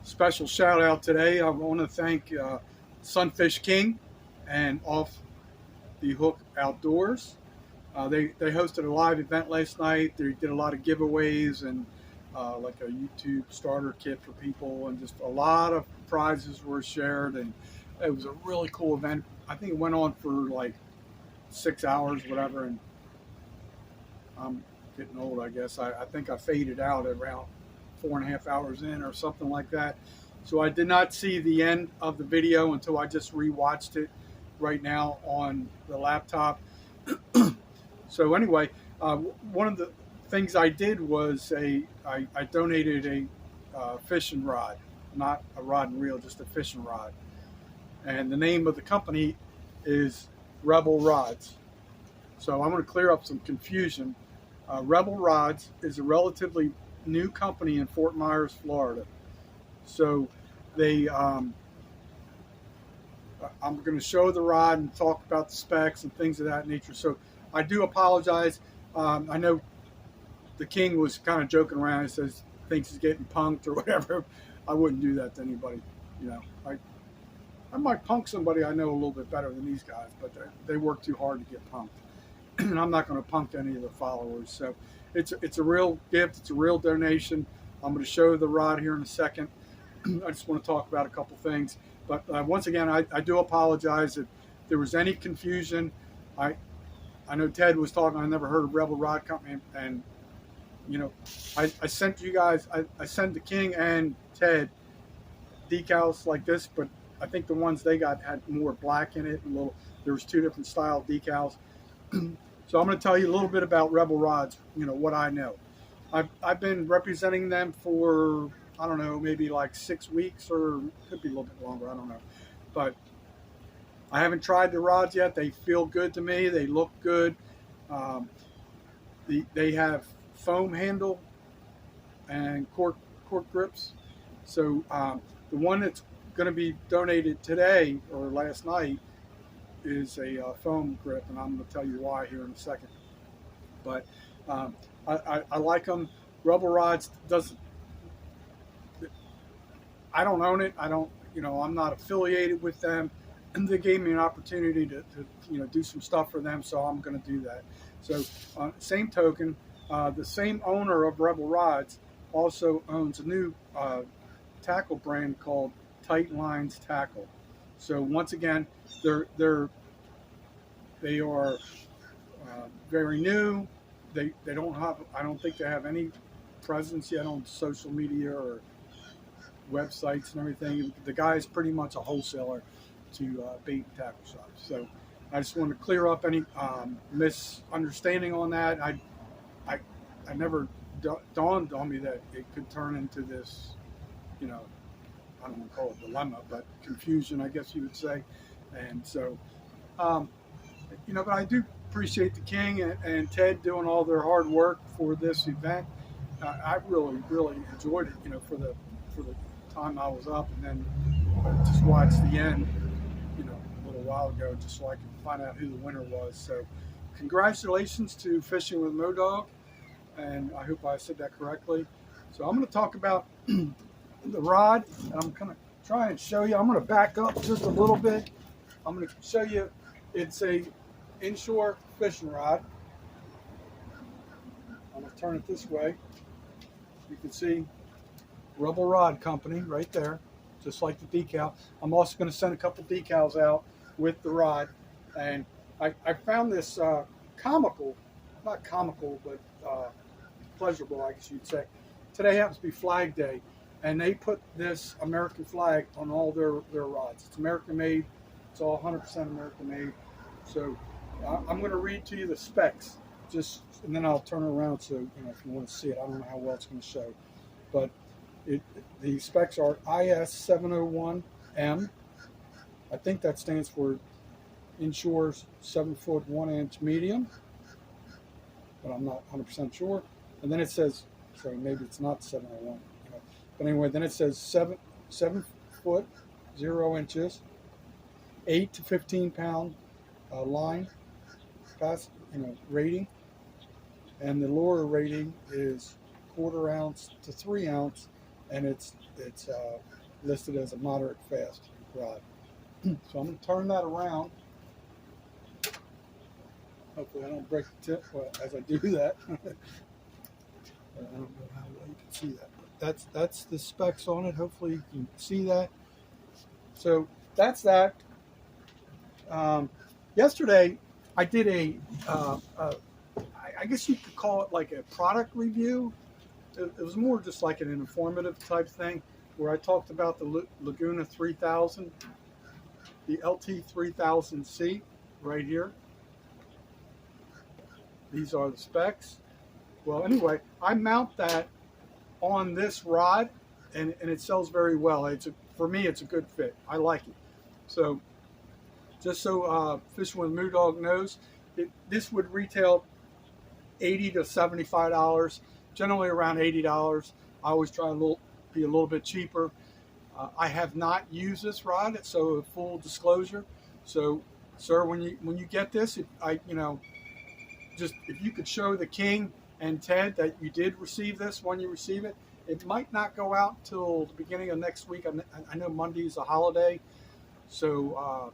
Special shout out today. I want to thank Sunfish King and Off the Hook Outdoors. They hosted a live event last night. They did a lot of giveaways and like a YouTube starter kit for people, and just a lot of prizes were shared. And it was a really cool event. I think it went on for like 6 hours, whatever. And I'm getting old, I guess. I think I faded out around 4.5 hours in or something like that. So I did not see the end of the video until I just rewatched it right now on the laptop. So anyway, one of the things I did was I donated a fishing rod, not a rod and reel, just a fishing rod. And the name of the company is Rebel Rods. So I'm going to clear up some confusion. Rebel Rods is a relatively new company in Fort Myers, Florida. So I'm going to show the rod and talk about the specs and things of that nature. So I do apologize. I know the King was kind of joking around. He says thinks he's getting punked or whatever. I wouldn't do that to anybody. You know, I might punk somebody I know a little bit better than these guys, but they work too hard to get punked. And I'm not going to punk any of the followers. So it's a real gift. It's a real donation. I'm going to show the rod here in a second. I just want to talk about a couple things. But once again, I do apologize if there was any confusion. I know Ted was talking. I never heard of Rebel Rod Company, and you know, I sent you guys. I sent the King and Ted decals like this, but I think the ones they got had more black in it. And there was two different style decals. So I'm going to tell you a little bit about Rebel Rods, you know, what I know. I've been representing them for, I don't know, maybe like 6 weeks, or could be a little bit longer, I don't know. But I haven't tried the rods yet. They feel good to me. They look good. They have foam handle and cork grips. So the one that's going to be donated today or last night is a foam grip, and I'm going to tell you why here in a second. But I like them. Rebel Rods doesn't. I don't own it. I don't. You know, I'm not affiliated with them, and they gave me an opportunity to you know, do some stuff for them, so I'm going to do that. So, same token, the same owner of Rebel Rods also owns a new tackle brand called Tight Lines Tackle. So once again, they are very new. They don't have. I don't think they have any presence yet on social media or websites and everything. The guy is pretty much a wholesaler to bait and tackle shops. So I just want to clear up any misunderstanding on that. I never dawned on me that it could turn into this, you know, I don't want to call it dilemma, but confusion, I guess you would say. And so, you know, but I do appreciate the King and Ted doing all their hard work for this event. I really enjoyed it, you know, for the time I was up, and then just watched the end, you know, a little while ago, just so I could find out who the winner was. So congratulations to Fishing with Modog, and I hope I said that correctly. So I'm going to talk about the rod, and I'm going to try and show you. I'm going to back up just a little bit. I'm going to show you. It's a inshore fishing rod. I'm going to turn it this way. You can see Rebel Rod Company right there, just like the decal. I'm also going to send a couple decals out with the rod. And I found this comical, not comical, but pleasurable, I guess you'd say. Today happens to be Flag Day, and they put this American flag on all their rods. It's American made. It's all 100% American made. So I'm going to read to you the specs, and then I'll turn it around so, you know, if you want to see it. I don't know how well it's going to show, but the specs are IS 701M. I think that stands for Inshore's 7-foot 1-inch medium, but I'm not 100% sure. And then it says, sorry, maybe it's not 701. You know, but anyway, then it says 7 foot 0 inches, 8 to 15 pound line pass, you know, rating, and the lure rating is 1/4 ounce to 3 ounce and it's listed as a moderate fast rod. So I'm going to turn that around. Hopefully I don't break the tip as I do that. I don't know how well you can see that, but that's the specs on it. Hopefully you can see that. So that's that. Yesterday I did I guess you could call it like a product review. It was more just like an informative type thing where I talked about the Laguna 3000, the LT 3000C right here. These are the specs. Well, anyway, I mount that on this rod, and it sells very well. For me, it's a good fit. I like it. So, just so Fishing with Modog knows, this would retail $80 to $75. Generally around $80. I always try to be a little bit cheaper. I have not used this rod, so full disclosure. So, sir, when you get this, just if you could show the King and Ted that you did receive this when you receive it. It might not go out till the beginning of next week. I know Monday is a holiday, so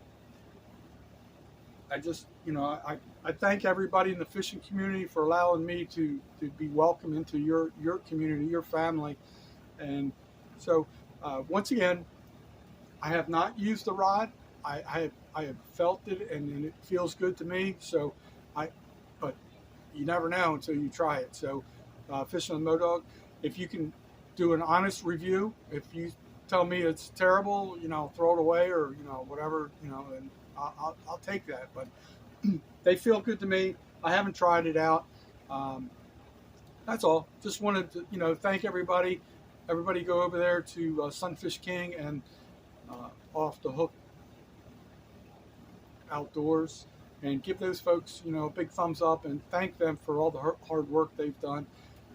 I thank everybody in the fishing community for allowing me to be welcome into your community, your family. And so once again, I have not used the rod. I have felt it, and it feels good to me. So but you never know until you try it. So Fishing with Modog, if you can do an honest review, if you tell me it's terrible, throw it away or whatever, and I'll take that. But they feel good to me. I haven't tried it out. That's all. Just wanted to thank everybody. Everybody go over there to Sunfish King and Off the Hook Outdoors and give those folks a big thumbs up and thank them for all the hard work they've done.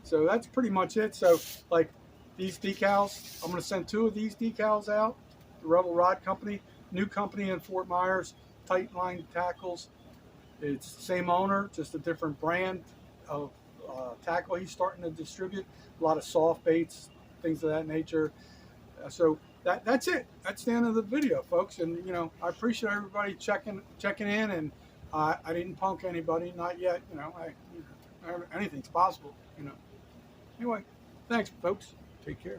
So that's pretty much it. So like these decals, I'm going to send 2 of these decals out. The Rebel Rod Company, new company in Fort Myers, Tight Line Tackles. It's the same owner, just a different brand of tackle he's starting to distribute. A lot of soft baits, things of that nature. So that's it. That's the end of the video, folks. And I appreciate everybody checking in. And I didn't punk anybody, not yet. Anything's possible. Anyway, thanks, folks. Take care.